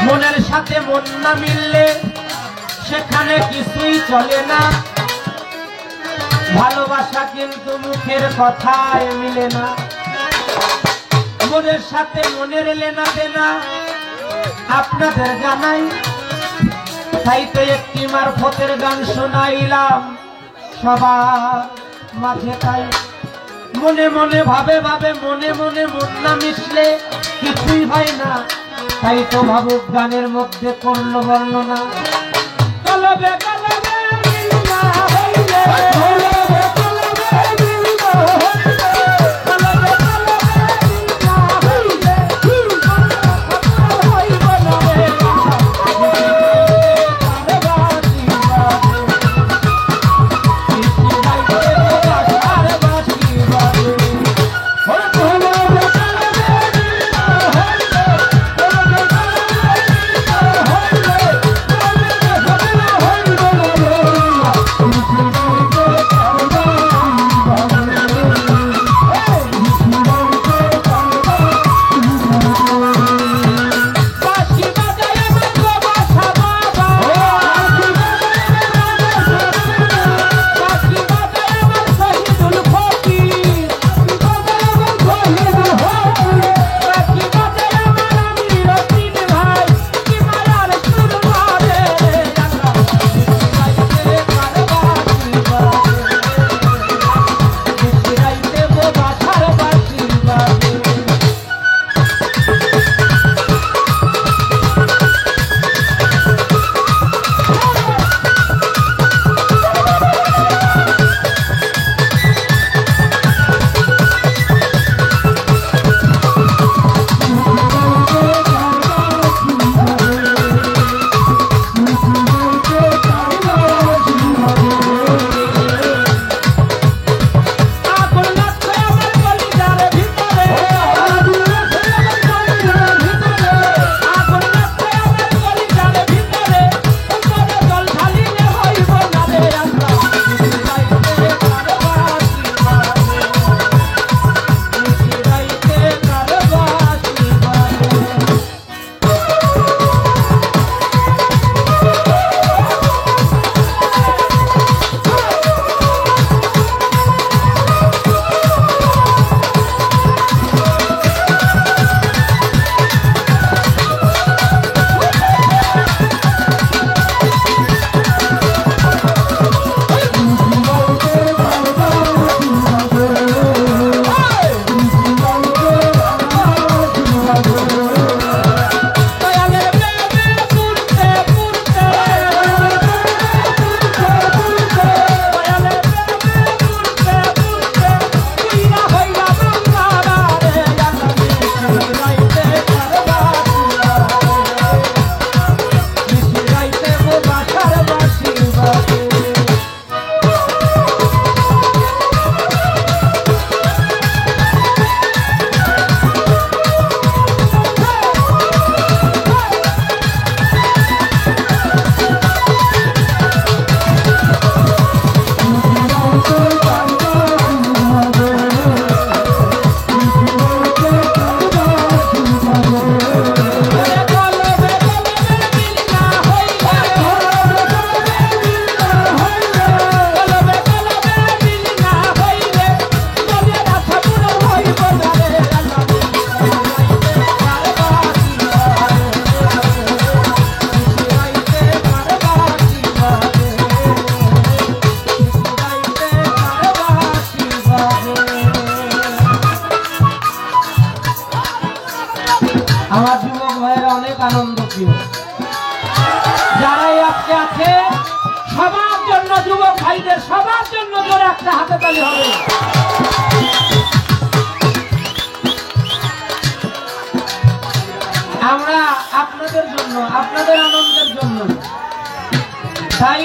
মনের সাথে মন না মিললে সেখানে কিছুই চলে না। ভালোবাসা কিন্তু মুখের কথায় মিলে না। মনের সাথে মনের লেনা দেনা আপনাদের জানাই, তাই তো একটি মারফতের গান শোনাইলাম সবার মাঝে। তাই মনে মনে ভাবে ভাবে, মনে মনে মন না মিশলে কিছুই হয় না। তাই তো ভাবুক গানের মধ্যে করলো বর্ণনা। কলবে কলবে মিলনা হইলে, কলবে কলবে মিলনা হইলে, কলবে কলবে মিলনা হইলে, হইব না রে বাসি বাজে, কৃষ্ণ গাইতে বাজার বাসি বাজে। Oh, আপনাদের সবার জন্য জোরে একটা হাতে তালি হবে। আমরা আপনাদের জন্য, আপনাদের আনন্দের জন্য, তাই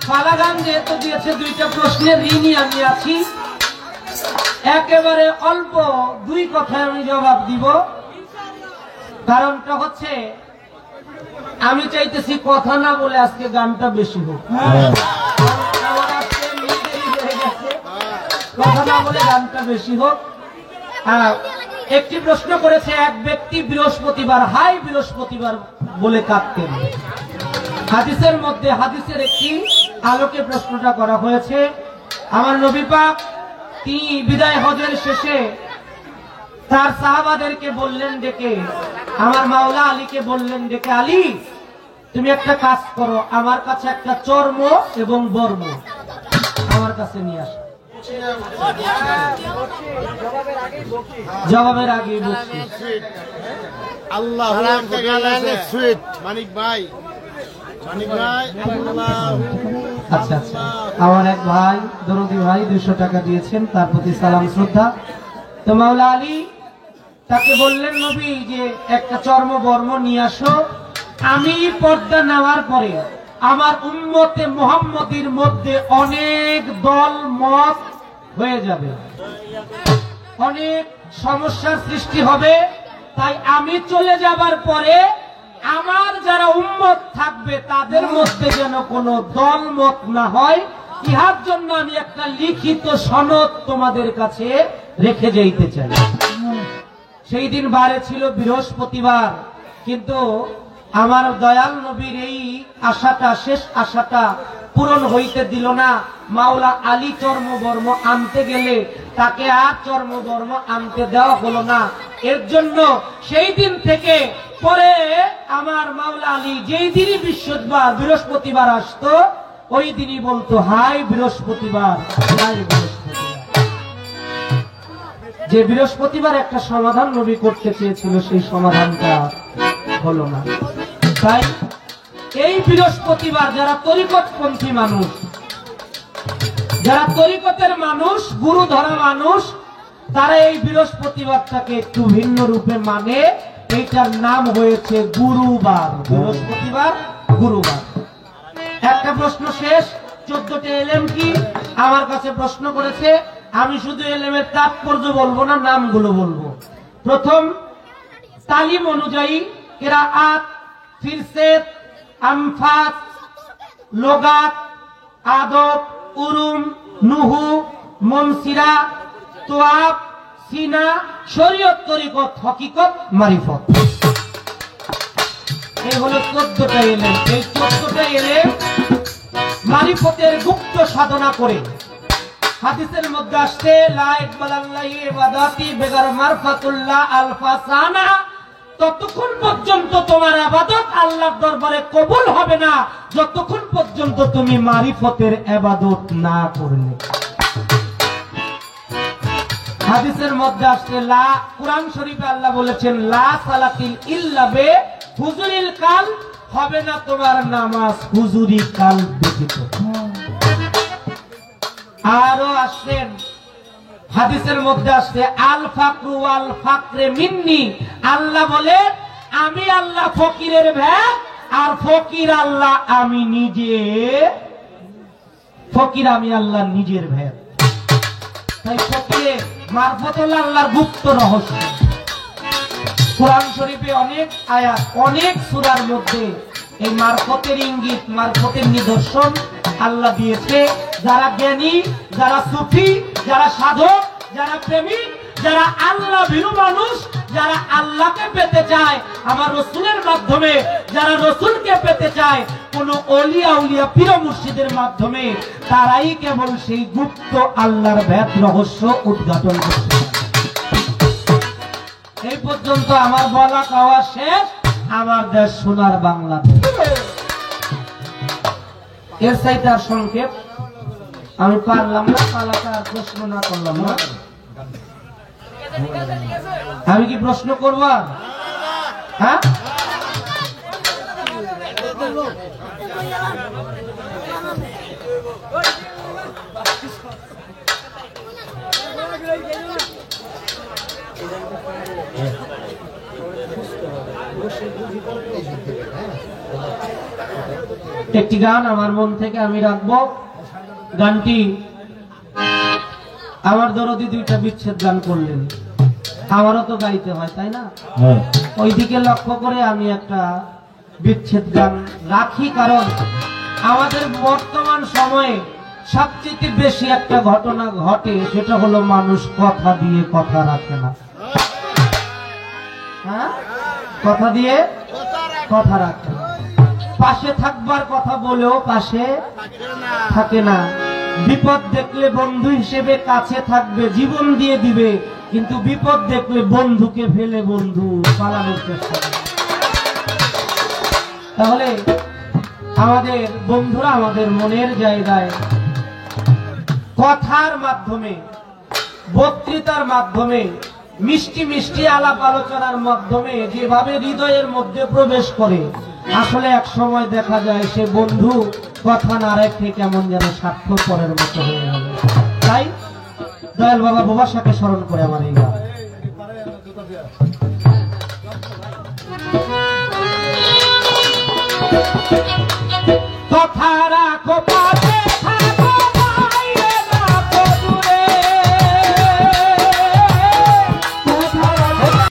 পালা গান যেহেতু দিয়েছে, দুইটা প্রশ্নের ঋণী আমি আছি। একেবারে অল্প দুই কথায় আমি জবাব দিব। কারণটা হচ্ছে আমি চাইতেছি কথা না বলে আজকে গানটা বেশি হোক। আমার আজকে নিজেরই হয়ে গেছে, কথা না বলে গানটা বেশি হোক। একটি প্রশ্ন করেছে এক ব্যক্তি বৃহস্পতিবার, হাই বৃহস্পতিবার বলে কাঁদতেন। হাদিসের মধ্যে, হাদিসের একটি আলোকে প্রশ্নটা করা হয়েছে। আমার নবী পাক তিনি বিদায় হজের শেষে তার সাহাবাদেরকে বললেন ডেকে, আমার মাওলা আলীকে বললেন ডেকে, আলী তুমি একটা কাজ করো, আমার কাছে একটা চর্ম এবং বর্ম আমার কাছে নিয়ে আসো। জবাবের আগে আল্লাহ সুইট মানিক ভাই, মানিক ভাই। আচ্ছা আচ্ছা, আমার এক ভাই দরদি ভাই 200 টাকা দিয়েছেন, তার প্রতি সালাম শ্রদ্ধা। তো মাওলা আলী তাকে বললেন নবী যে একটা চর্ম বর্ম নিয়ে আসো, আমি পর্দা নেওয়ার পরে আমার উম্মতে মুহাম্মদীর মধ্যে অনেক দল মত হয়ে যাবে, অনেক সমস্যার সৃষ্টি হবে। তাই আমি চলে যাবার পরে আমার যারা উম্মত থাকবে তাদের মধ্যে যেন কোনো দল মত না হয়, ইহার জন্য আমি একটা লিখিত সনদ তোমাদের কাছে রেখে যাইতে চাই। সেই দিন বারে ছিল বৃহস্পতিবার, কিন্তু আমার দয়াল নবীর এই আশাটা, শেষ আশাটা পূরণ হইতে দিল না। মাওলা আলী চর্মবর্ম আনতে গেলে তাকে আর চর্মবর্ম আনতে দেওয়া হলো না। এর জন্য সেই দিন থেকে পরে আমার মাওলা আলী যেই দিনই বৃহস্পতিবার আসতো, ওই দিনই বলতো হাই বৃহস্পতিবার, হাই বৃহস্পতিবার। যে বৃহস্পতিবার একটা সমাধান নবী করতে চেয়েছিল, সেই সমাধানটা হলো না। তাই এই বৃহস্পতিবার যারা তরিকতপন্থী মানুষ, যারা তরিকতের মানুষ, গুরু ধরা মানুষ, তারা এই বৃহস্পতিবারটাকে একটু ভিন্ন রূপে মানে। এইটার নাম হয়েছে গুরুবার, বৃহস্পতিবার গুরুবার। একটা প্রশ্ন শেষ। 14টা এলেম কি আমার কাছে প্রশ্ন করেছে, আমি শুধু এলেমের তাৎপর্য বলবো না, নামগুলো বলবো। প্রথম তালিম অনুযায়ী কিরাআত, ফিরসেত, আমফাত, লোগাত, আদব, উরুম, নুহু, মনসিরা, তোয়াব, সিনা, শরীয়ত, তরিকত, হকিকত, মারিফত। এই হলো 14টা এলেম। এই 14টা এলেম মারিফতের গুপ্ত সাধনা করে। হাদিসের মধ্যে আসছে লা ইকবালাল্লাহি ইবাদাতি বেগার মারফাতুল্লাহ আলফাসানা, ততক্ষণ পর্যন্ত তোমার ইবাদত আল্লাহর দরবারে কবুল হবে না যতক্ষণ পর্যন্ত তুমি মারিফতের ইবাদত না করলে। হাদিসের মধ্যে আসছে লা, কুরআন শরীফে আল্লাহ বলেছেন লা সালাতিল ইল্লা বে হুজুরিল কাল, হবে না তোমার নামাজ হুজুরি কাল ব্যতীত। আরো আসছেন হাদিসের মধ্যে আসছে আল ফাকরু আল ফাকরে মিন্নি, আল্লাহ বলে আমি আল্লাহ ফকিরের ভেদ, আর ফকির আল্লাহ আমি নিজে, ফকির আমি আল্লাহ নিজের ভেদ। তাই ফকিরে মারফতুল আল্লাহর গুপ্ত রহস্য। কোরআন শরীফে অনেক আয়াত, অনেক সূরার মধ্যে এই মারফতের ইঙ্গিত, মারফতের নিদর্শন আল্লাহ দিয়েছে। যারা জ্ঞানী, যারা সুফি, যারা সাধক, যারা প্রেমিক, যারা আল্লাহ ভীরু মানুষ, যারা আল্লাহকে পেতে চায় আমার রসুলের মাধ্যমে, যারা রসুলকে পেতে চায় কোন অলিয়া উলিয়া পীর মুর্শিদের মাধ্যমে, তারাই কেবল সেই গুপ্ত আল্লাহর ভেদ রহস্য উদ্ঘাটন করতে। এই পর্যন্ত আমার বলা কওয়া শেষ। আমার দেশ সোনার বাংলাদেশ। এর চাইতে আর সংক্ষেপ আমি পারলাম না, পালাটা প্রশ্ন না করলাম না। আমি কি প্রশ্ন করবো আর? হ্যাঁ, একটি গান আমার মন থেকে আমি রাখবো। গানটি আমার দরদি দুইটা বিচ্ছেদ গান করলেন, আমারও তো গাইতে হয় তাই না? ওইদিকে লক্ষ্য করে আমি একটা বিচ্ছেদ গান রাখি, কারণ আমাদের বর্তমান সময়ে সবচেয়ে বেশি একটা ঘটনা ঘটে, সেটা হলো মানুষ কথা দিয়ে কথা রাখে না। হ্যাঁ, কথা দিয়ে কথা রাখে না, পাশে থাকবার কথা বলেও পাশে থাকে না। বিপদ দেখলে বন্ধু হিসেবে কাছে থাকবে, জীবন দিয়ে দিবে, কিন্তু বিপদ দেখলে বন্ধুকে ফেলে বন্ধু পালানোর চেষ্টা করে। তাহলে আমাদের বন্ধুরা আমাদের মনের জায়গায় কথার মাধ্যমে, বক্তৃতার মাধ্যমে, মিষ্টি মিষ্টি আলাপ আলোচনার মাধ্যমে যেভাবে হৃদয়ের মধ্যে প্রবেশ করে, আসলে এক সময় দেখা যায় সে বন্ধু কথা না রেখে কেমন যেন স্বার্থপরের মতো হয়ে গেল। তাই দয়াল বাবা বোবাসাকে স্মরণ করে আমার এই গান।